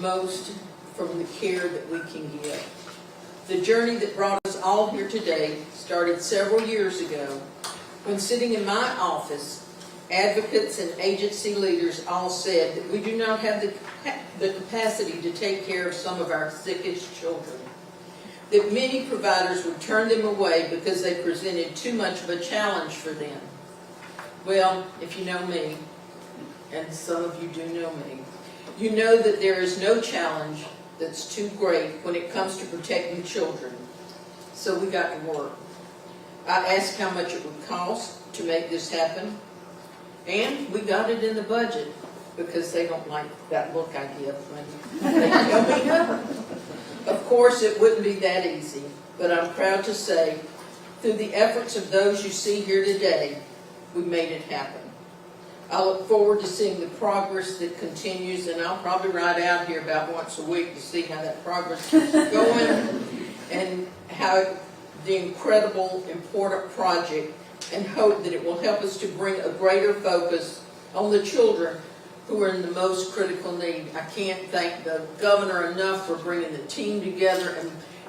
most from the care that we can give. The journey that brought us all here today started several years ago when, sitting in my office, advocates and agency leaders all said that we do not have the capacity to take care of some of our sickest children, that many providers would turn them away because they presented too much of a challenge for them. Well, if you know me, and some of you do know me, you know that there is no challenge that's too great when it comes to protecting children. So we got to work. I asked how much it would cost to make this happen, and we got it in the budget, because they don't like that look I give when they tell me no. Of course, it wouldn't be that easy, but I'm proud to say, through the efforts of those you see here today, we made it happen. I look forward to seeing the progress that continues, and I'll probably ride out here about once a week to see how that progress is going and how the incredible, important project, and hope that it will help us to bring a greater focus on the children who are in the most critical need. I can't thank the governor enough for bringing the team together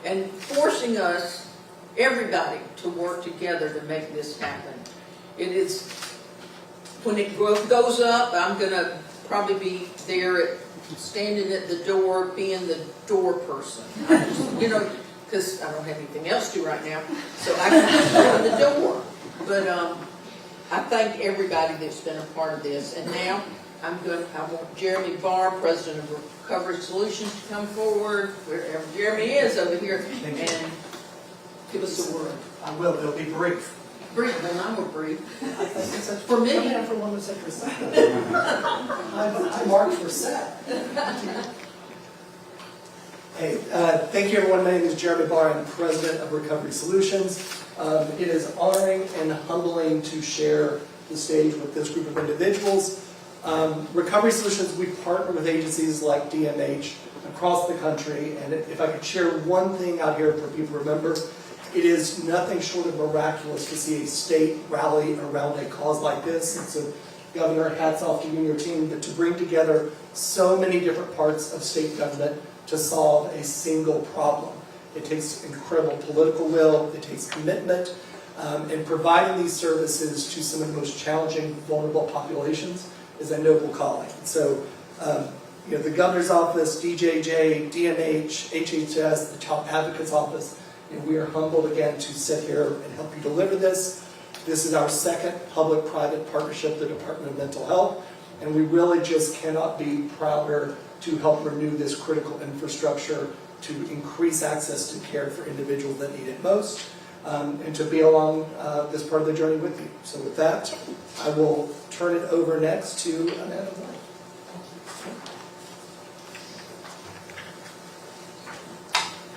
and forcing us, everybody, to work together to make this happen. It is, when it goes up, I'm going to probably be there standing at the door, being the door person. You know, because I don't have anything else to do right now, so I can just open the door. But I thank everybody that's been a part of this. And now I want Jeremy Barr, President of Recovery Solutions, to come forward, wherever Jeremy is over here, and give us a word. I will. It'll be brief. Brief, and I'm a brief. For me. I'm for one to say for set. I marked for set. Hey, thank you, everyone. My name is Jeremy Barr. I'm President of Recovery Solutions. It is honoring and humbling to share the stage with this group of individuals. Recovery Solutions, we partner with agencies like DMH across the country, and if I could share one thing out here for people to remember, it is nothing short of miraculous to see a state rally around a cause like this. And so, Governor, hats off to you and your team, but to bring together so many different parts of state government to solve a single problem. It takes incredible political will, it takes commitment, and providing these services to some of the most challenging, vulnerable populations is a noble calling. So, you know, the Governor's Office, DJJ, DMH, HHS, the Child Advocate's Office, and we are humbled again to sit here and help you deliver this. This is our second public-private partnership with the Department of Mental Health, and we really just cannot be prouder to help renew this critical infrastructure to increase access to care for individuals that need it most, and to be along this part of the journey with you. So with that, I will turn it over next to Amanda.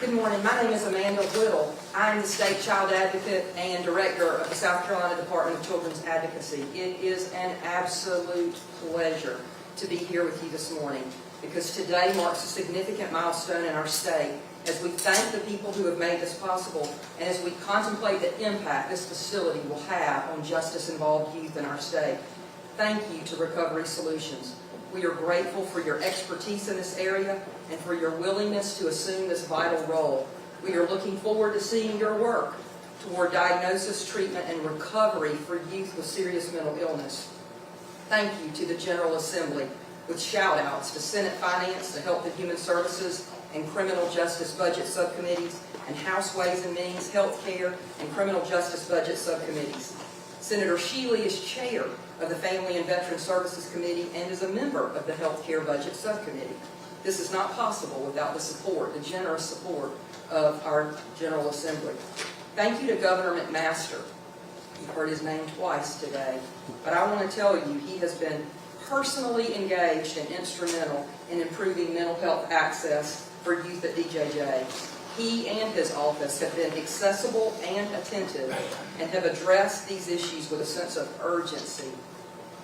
Good morning. My name is Amanda Whittle. I am the State Child Advocate and Director of the South Carolina Department of Children's Advocacy. It is an absolute pleasure to be here with you this morning, because today marks a significant milestone in our state as we thank the people who have made this possible and as we contemplate the impact this facility will have on justice-involved youth in our state. Thank you to Recovery Solutions. We are grateful for your expertise in this area and for your willingness to assume this vital role. We are looking forward to seeing your work toward diagnosis, treatment, and recovery for youth with serious mental illness. Thank you to the General Assembly, with shout-outs to Senate Finance, the Health and Human Services, and Criminal Justice Budget Subcommittees, and House Ways and Means, Health Care, and Criminal Justice Budget Subcommittees. Senator Shealy is chair of the Family and Veteran Services Committee and is a member of the Health Care Budget Subcommittee. This is not possible without the support, the generous support of our General Assembly. Thank you to Governor McMaster. You've heard his name twice today, but I want to tell you he has been personally engaged and instrumental in improving mental health access for youth at DJJ. He and his office have been accessible and attentive and have addressed these issues with a sense of urgency.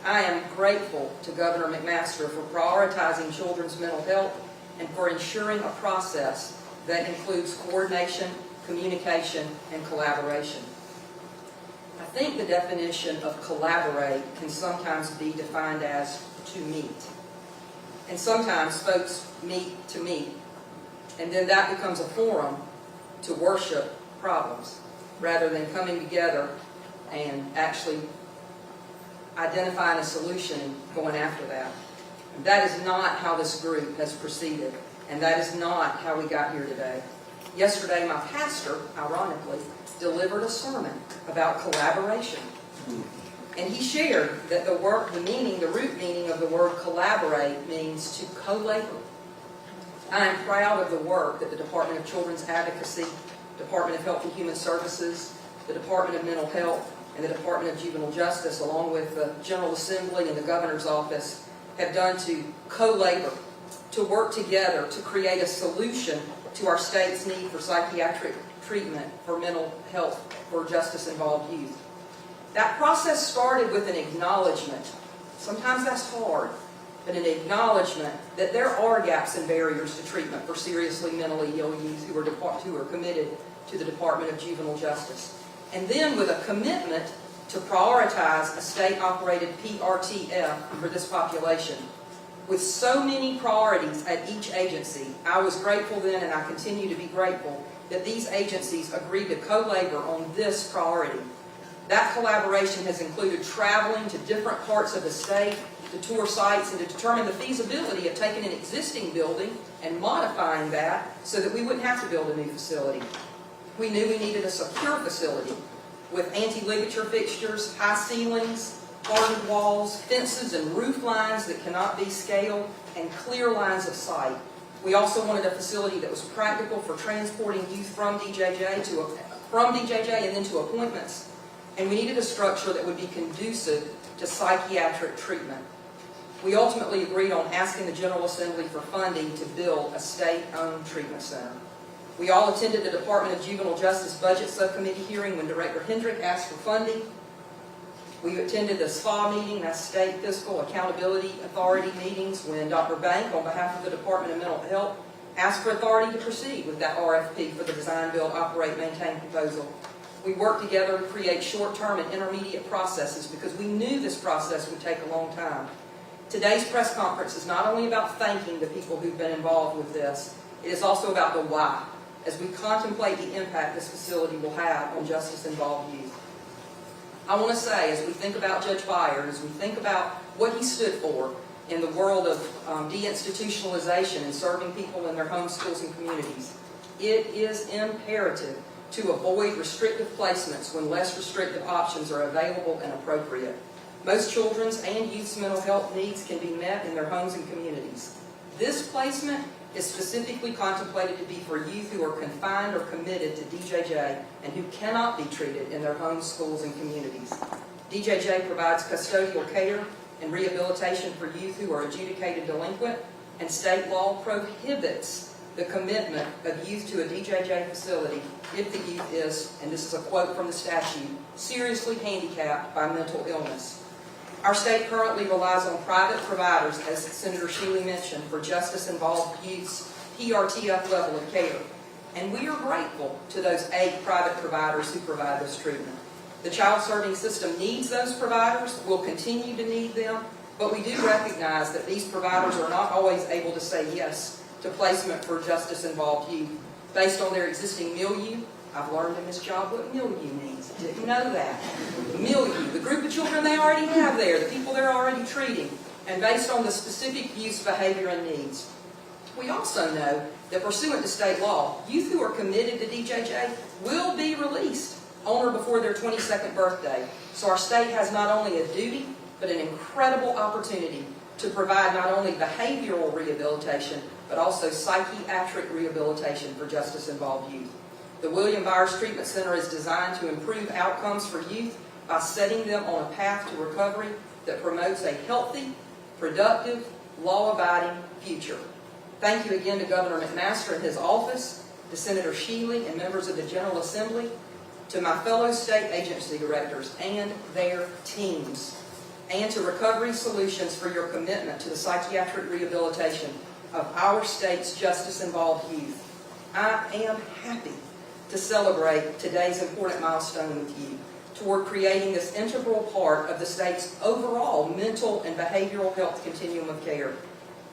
I am grateful to Governor McMaster for prioritizing children's mental health and for ensuring a process that includes coordination, communication, and collaboration. I think the definition of collaborate can sometimes be defined as to meet. And sometimes folks meet to meet, and then that becomes a forum to worship problems, rather than coming together and actually identifying a solution and going after that. And that is not how this group has proceeded, and that is not how we got here today. Yesterday, my pastor, ironically, delivered a sermon about collaboration. And he shared that the root meaning of the word collaborate means to co-labor. I am proud of the work that the Department of Children's Advocacy, Department of Health and Human Services, the Department of Mental Health, and the Department of Juvenile Justice, along with the General Assembly and the Governor's Office, have done to co-labor, to work together to create a solution to our state's need for psychiatric treatment for mental health for justice-involved youth. That process started with an acknowledgement. Sometimes that's hard, but an acknowledgement that there are gaps and barriers to treatment for seriously mentally ill youth who are committed to the Department of Juvenile Justice. And then with a commitment to prioritize a state-operated PRTF for this population. With so many priorities at each agency, I was grateful then, and I continue to be grateful, that these agencies agreed to co-labor on this priority. That collaboration has included traveling to different parts of the state to tour sites and to determine the feasibility of taking an existing building and modifying that so that we wouldn't have to build a new facility. We knew we needed a secure facility with anti-ligature fixtures, high ceilings, hardened walls, fences and roof lines that cannot be scaled, and clear lines of sight. We also wanted a facility that was practical for transporting youth from DJJ and then to appointments. And we needed a structure that would be conducive to psychiatric treatment. We ultimately agreed on asking the General Assembly for funding to build a state-owned treatment center. We all attended the Department of Juvenile Justice Budget Subcommittee hearing when Director Hendrick asked for funding. We attended the SPA meeting, that's State Fiscal Accountability Authority meetings, when Dr. Bank, on behalf of the Department of Mental Health, asked for authority to proceed with that RFP for the Design, Build, Operate, Maintain proposal. We worked together to create short-term and intermediate processes because we knew this process would take a long time. Today's press conference is not only about thanking the people who've been involved with this, it is also about the why, as we contemplate the impact this facility will have on justice-involved youth. I want to say, as we think about Judge Byers, as we think about what he stood for in the world of deinstitutionalization and serving people in their home, schools, and communities, it is imperative to avoid restrictive placements when less restrictive options are available and appropriate. Most children's and youth's mental health needs can be met in their homes and communities. This placement is specifically contemplated to be for youth who are confined or committed to DJJ and who cannot be treated in their homes, schools, and communities. DJJ provides custodial care and rehabilitation for youth who are adjudicated delinquent, and state law prohibits the commitment of youth to a DJJ facility if the youth is, and this is a quote from the statute, seriously handicapped by mental illness. Our state currently relies on private providers, as Senator Shealy mentioned, for justice-involved youth's PRTF level of care. And we are grateful to those 8 private providers who provide this treatment. The child serving system needs those providers, will continue to need them, but we do recognize that these providers are not always able to say yes to placement for justice-involved youth based on their existing milieu. I've learned in this job what milieu means. Didn't know that. Milieu, the group of children they already have there, the people they're already treating, and based on the specific youth's behavior and needs. We also know that pursuant to state law, youth who are committed to DJJ will be released on or before their 22nd birthday. So our state has not only a duty, but an incredible opportunity to provide not only behavioral rehabilitation, but also psychiatric rehabilitation for justice-involved youth. The William Byers Treatment Center is designed to improve outcomes for youth by setting them on a path to recovery that promotes a healthy, productive, law-abiding future. Thank you again to Governor McMaster and his office, to Senator Shealy and members of the General Assembly, to my fellow state agency directors and their teams, and to Recovery Solutions for your commitment to the psychiatric rehabilitation of our state's justice-involved youth. I am happy to celebrate today's important milestone with you toward creating this integral part of the state's overall mental and behavioral health continuum of care.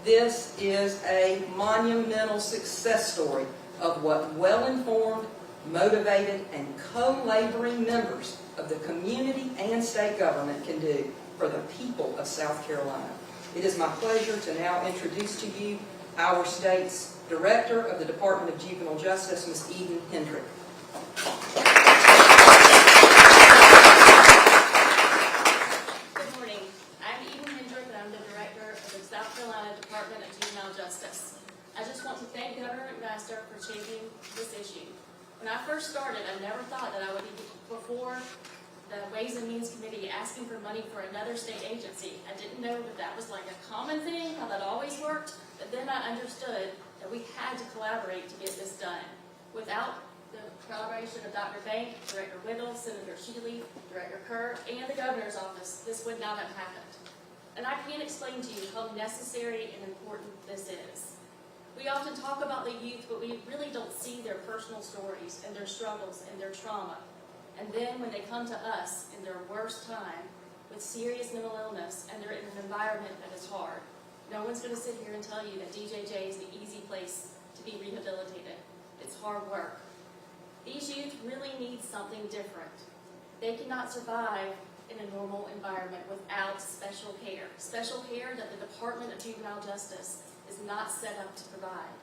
This is a monumental success story of what well-informed, motivated, and co-laboring members of the community and state government can do for the people of South Carolina. It is my pleasure to now introduce to you our state's Director of the Department of Juvenile Justice, Ms. Eden Hendrick. Good morning. I'm Eden Hendrick, and I'm the Director of the South Carolina Department of Juvenile Justice. I just want to thank Governor McMaster for changing this issue. When I first started, I never thought that I would be before the Ways and Means Committee asking for money for another state agency. I didn't know that that was like a common thing, how that always worked, but then I understood that we had to collaborate to get this done. Without the collaboration of Dr. Bank, Director Whittle, Senator Shealy, Director Kerr, and the Governor's Office, this would not have happened. And I can't explain to you how necessary and important this is. We often talk about the youth, but we really don't see their personal stories and their struggles and their trauma. And then when they come to us in their worst time with serious mental illness and they're in an environment that is hard, no one's going to sit here and tell you that DJJ is the easy place to be rehabilitated. It's hard work. These youth really need something different. They cannot survive in a normal environment without special care that the Department of Juvenile Justice is not set up to provide.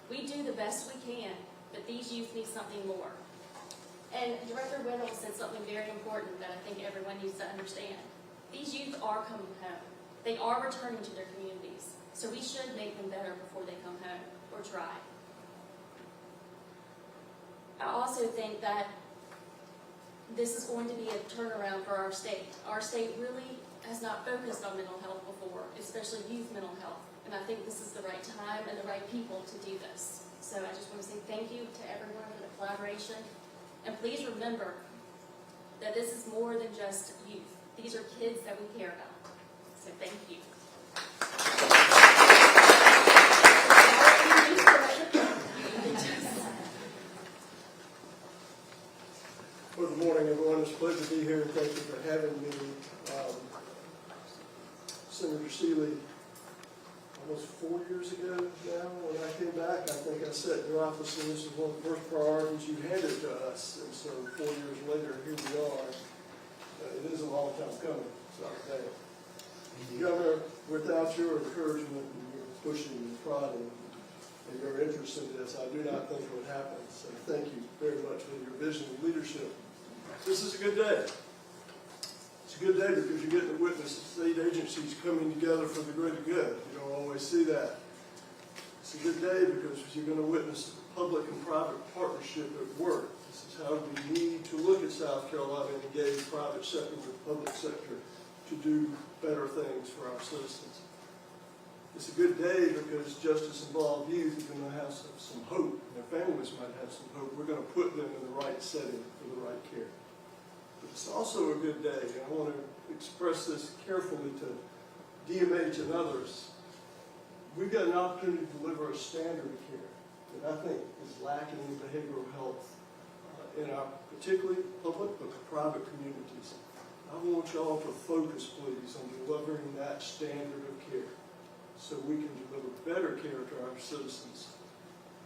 We do the best we can, but these youth need something more. And Director Whittle said something very important that I think everyone needs to understand. These youth are coming home. They are returning to their communities, so we should make them better before they come home, or try. I also think that this is going to be a turnaround for our state. Our state really has not focused on mental health before, especially youth mental health, and I think this is the right time and the right people to do this. So I just want to say thank you to everyone for the collaboration. And please remember that this is more than just youth. These are kids that we care about. So thank you. Well, good morning, everyone. It's a pleasure to be here. Thank you for having me. Senator Shealy, almost 4 years ago now, when I came back, I think I sat in your office, and this is one of the first priorities you handed to us. And so 4 years later, here we are. It is a long time coming. It's not a day. Governor, without your encouragement and your pushing and prodding and your interest in this, I do not think it would happen. So thank you very much for your vision and leadership. This is a good day. It's a good day because you're getting to witness state agencies coming together for the greater good. You don't always see that. It's a good day because you're going to witness public and private partnership at work. This is how we need to look at South Carolina and engage private sector with public sector to do better things for our citizens. It's a good day because justice-involved youth are going to have some hope. Their families might have some hope. We're going to put them in the right setting for the right care. But it's also a good day, and I want to express this carefully to DMH and others. We've got an opportunity to deliver a standard of care that I think is lacking in behavioral health in our particularly public but private communities. I want y'all to focus, please, on delivering that standard of care so we can deliver better care to our citizens.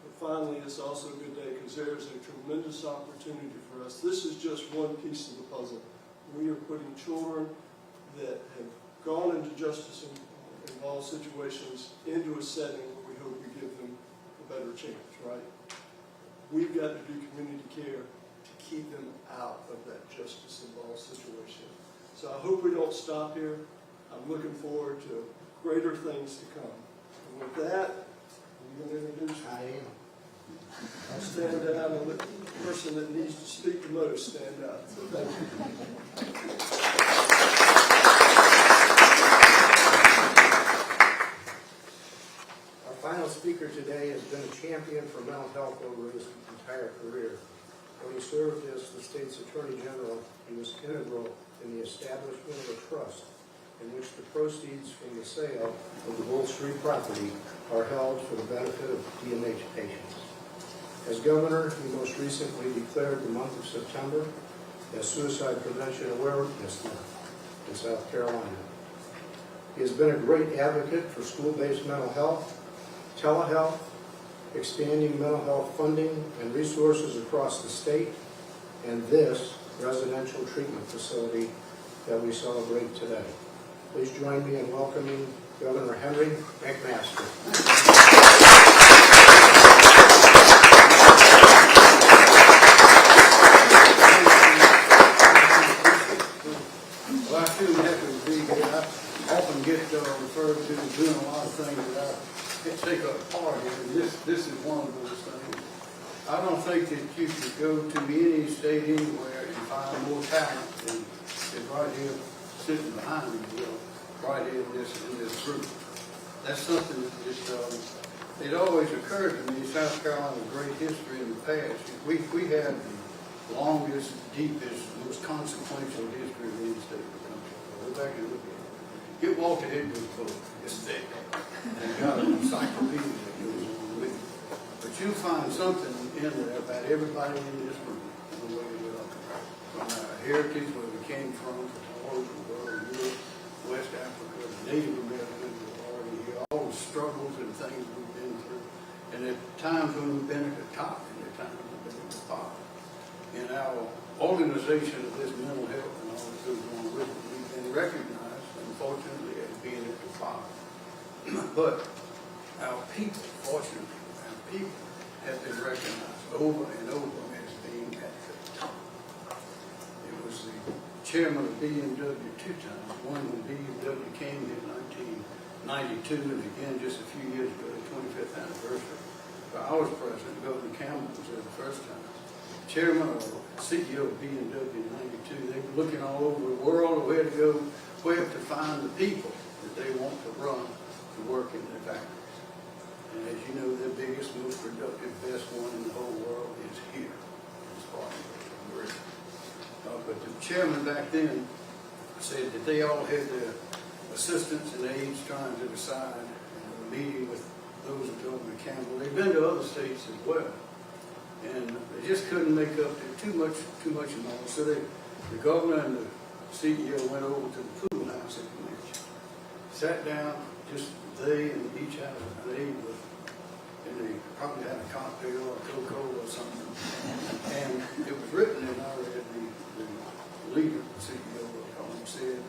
But finally, it's also a good day because there's a tremendous opportunity for us. This is just one piece of the puzzle. We are putting children that have gone into justice-involved situations into a setting where we hope we give them a better chance, right? We've got to do community care to keep them out of that justice-involved situation. So I hope we don't stop here. I'm looking forward to greater things to come. And with that, I'm going to introduce you. I am. I'll stand down and let the person that needs to speak the most stand up. So thank you. Our final speaker today has been a champion for mental health over his entire career. When he served as the state's Attorney General, he was integral in the establishment of a trust in which the proceeds from the sale of the Bull Street property are held for the benefit of DMH patients. As governor, he most recently declared the month of September as Suicide Prevention Awareness Month in South Carolina. He has been a great advocate for school-based mental health, telehealth, expanding mental health funding and resources across the state, and this residential treatment facility that we celebrate today. Please join me in welcoming Governor Henry McMaster. Well, I feel happy to be here. I often get referred to as doing a lot of things that I can't take up part in, and this is one of those things. I don't think that you could go to any state anywhere and find more talent than is right here sitting behind me, right here in this group. That's something that it always occurred to me. South Carolina's great history in the past. We have the longest, deepest, most consequential history of any state in the country. Go back and look at it. Get Walter Edwards' book. It's thick. And got an encyclopedia that goes along with it. But you find something in there about everybody in this room and the way we are. From our heritage, where we came from all over the world, Europe, West Africa, Native Americans were already here, all the struggles and things we've been through. And at times when we've been at the top, and at times we've been at the bottom. In our organization of this mental health and all that goes on with it, we've been recognized, unfortunately, as being at the bottom. But our people, fortunately, our people have been recognized over and over as being at the top. It was the chairman of BMW 2 times, one when BMW came here in 1992, and again just a few years ago, the 25th anniversary. But I was president, Governor Campbell was there the first time. Chairman or CEO of BMW in 92, they were looking all over the world where to go, where to find the people that they want to run to work in their factories. And as you know, their biggest, most productive, best one in the whole world is here in Spartanburg. But the chairman back then said that they all had their assistants and aides trying to decide, and meeting with those of Governor Campbell. They've been to other states as well. And they just couldn't make up too much noise. So the governor and the CEO went over to the pool house at the mansion, sat down, just they and each had an aide with, and they probably had a cocktail or a Coca-Cola or something. And it was written, and I read the leader, the CEO of him, said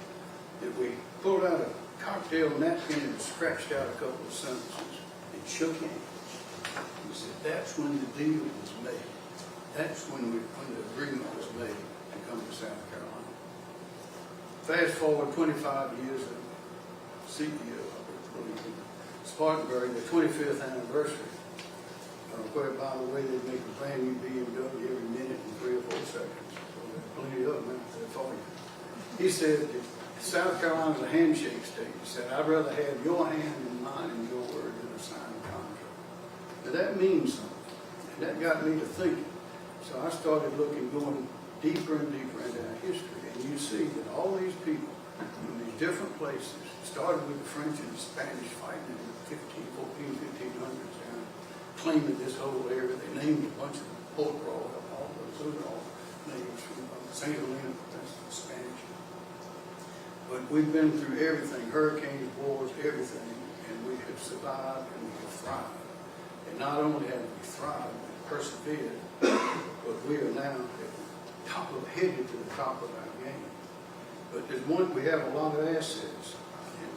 that we pulled out a cocktail napkin and scratched out a couple of sentences and shook hands. He said, that's when the deal was made. That's when the agreement was made to come to South Carolina. Fast forward 25 years of CEO of Spartanburg, the 25th anniversary, where, by the way, they make a brand new BMW every minute in 3 or 4 seconds. So there's plenty of them out there for you. He said that South Carolina's a handshake state. He said, I'd rather have your hand in mine and your word than a signed contract. Now that means something. And that got me to thinking. So I started going deeper and deeper into our history. And you see that all these people in these different places started with the French and the Spanish fighting in the 1500s down, claiming this whole area. They named a bunch of Port Royal, all those are all names from St. Helena, that's the Spanish. But we've been through everything, hurricanes, wars, everything, and we have survived and we have thrived. And not only have we thrived, we persevered, but we are now headed to the top of our game. But we have a lot of assets. And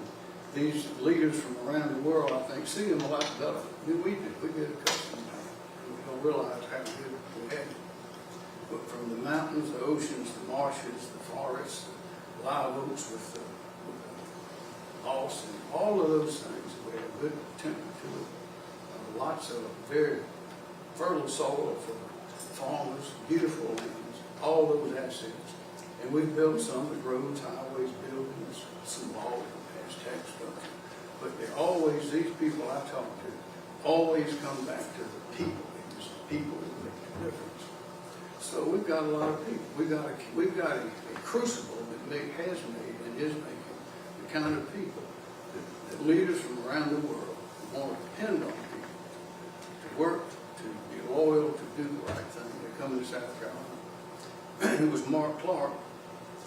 these leaders from around the world, I think, see them a lot better than we do. We get accustomed to it, and we don't realize how good we have it. But from the mountains, the oceans, the marshes, the forests, the live oaks with the moss, and all of those things, we have good temperature, lots of very fertile soil for farmers, beautiful lands, all those assets. And we've built some with roads, highways, buildings, some laws and tax structure. But they're always, these people I talk to, always come back to the people. It's the people who make the difference. So we've got a lot of people. We've got a crucible that has made and is making the kind of people that leaders from around the world want to depend on people to work, to be loyal, to do the right thing. They come to South Carolina. It was Mark Clark,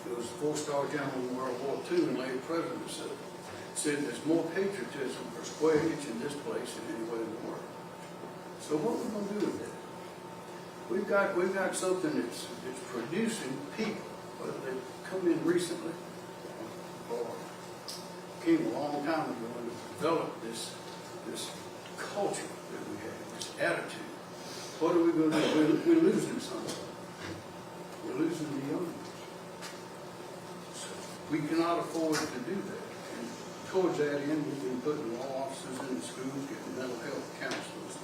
who was a 4-star general in World War II and later president, said, said there's more patriotism for square inch in this place than anywhere in the world. So what are we going to do with that? We've got something that's producing people, whether they come in recently or came a long time ago and developed this culture that we have, this attitude. What are we going to do? We're losing something. We're losing the young ones. So we cannot afford to do that. And towards that end, we've been putting law officers in the schools, getting mental health counselors,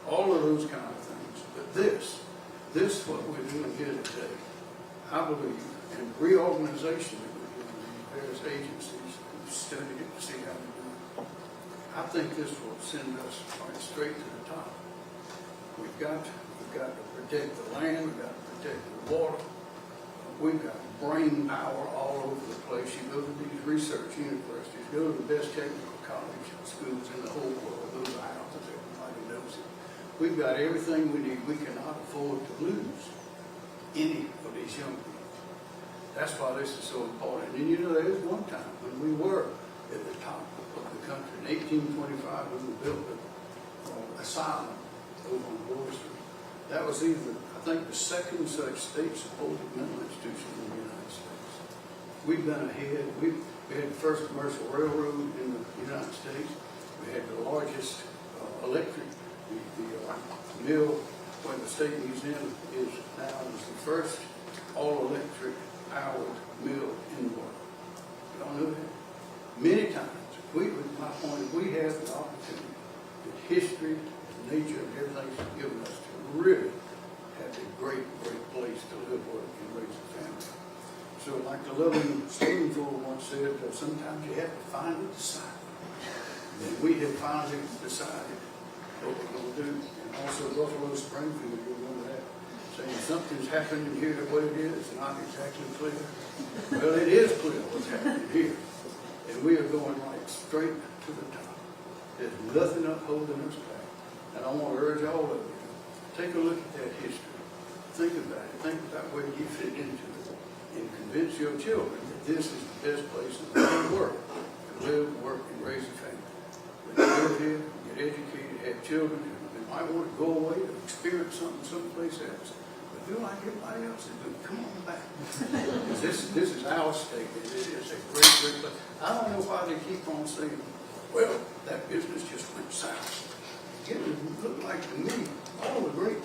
all of those kind of things. But this what we're doing here today, I believe, and reorganization that we're doing in various agencies, we've studied it to see how to do it. I think this will send us right straight to the top. We've got to protect the land, we've got to protect the water, we've got brain power all over the place. You go to these research universities, go to the best technical college schools in the whole world, those are houses, everybody knows it. We've got everything we need. We cannot afford to lose any of these young people. That's why this is so important. And you know, there was one time when we were at the top of the country. In 1825, when we built the asylum over on Wall Street. That was either, I think, the second such state-supported mental institution in the United States. We've been ahead. We had the first commercial railroad in the United States. We had the largest electric, the mill where the State Museum is now is the first all-electric powered mill in the world. Y'all know that? Many times, my point is we have the opportunity, the history, the nature of everything's given us to really have a great, great place to live, work, and raise a family. So like the loving Spoonful once said, sometimes you have to finally decide. And we have finally decided what we're going to do. And also Buffalo Springfield, you remember that, saying something's happening here, what it is, not exactly clear. Well, it is clear what's happening here. And we are going like straight to the top. There's nothing holding us back. And I want to urge all of you, take a look at that history. Think about it. Think about where you fit into it. And convince your children that this is the best place in the whole world to live, work, and raise a family. When you live here, get educated, have children, you might want to go away to experience something someplace else. But do like everybody else is doing. Come on back. Because this is our state. It is a great, great place. I don't know why they keep on saying, well, that business just went south. It would look like to me, all the great